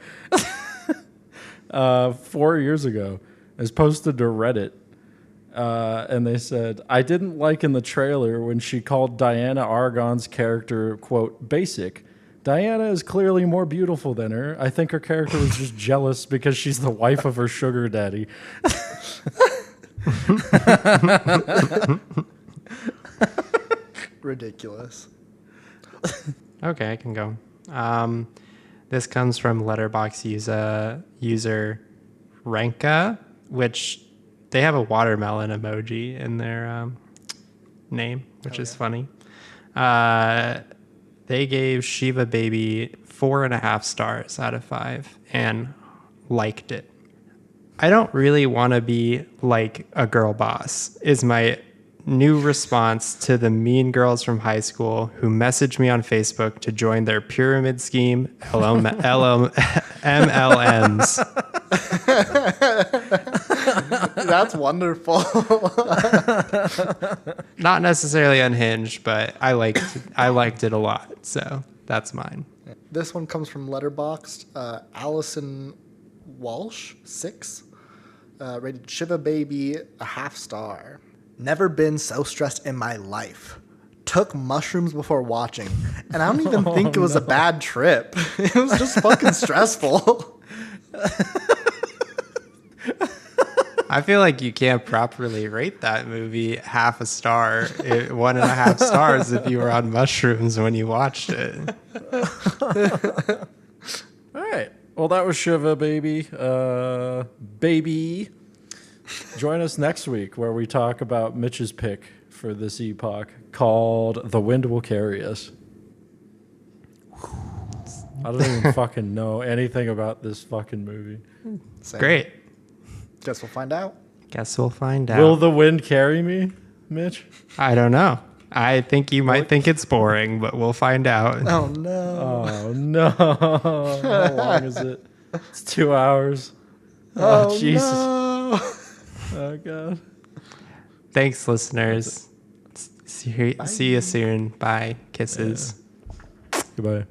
4 years ago, it was posted to Reddit. And they said, I didn't like in the trailer when she called Diana Argon's character, quote, basic. Diana is clearly more beautiful than her. I think her character was just jealous because she's the wife of her sugar daddy. Ridiculous. Okay, I can go. This comes from Letterboxd user Ranka, which they have a watermelon emoji in their name, which is funny. They gave Shiva Baby 4.5 stars out of 5 and liked it. I don't really want to be like a girl boss is my new response to the mean girls from high school who messaged me on Facebook to join their pyramid scheme MLMs. That's wonderful. Not necessarily unhinged, but I liked it a lot. So that's mine. This one comes from Letterboxd. Allison Walsh, 6. Rated Shiva Baby, a 0.5 star. Never been so stressed in my life. Took mushrooms before watching, and I don't even think it was a bad trip. It was just fucking stressful. I feel like you can't properly rate that movie 0.5 star, 1.5 stars if you were on mushrooms when you watched it. All right. Well, that was Shiva Baby. Baby. Join us next week where we talk about Mitch's pick for this epoch called The Wind Will Carry Us. I don't even fucking know anything about this fucking movie. Same. Great. Guess we'll find out. Guess we'll find out. Will the wind carry me, Mitch? I don't know. I think you might think it's boring, but we'll find out. Oh, no. Oh, no. How long is it? It's 2 hours. Oh, Jesus. No. Oh, God. Thanks, listeners. See you soon. Bye. Kisses. Goodbye.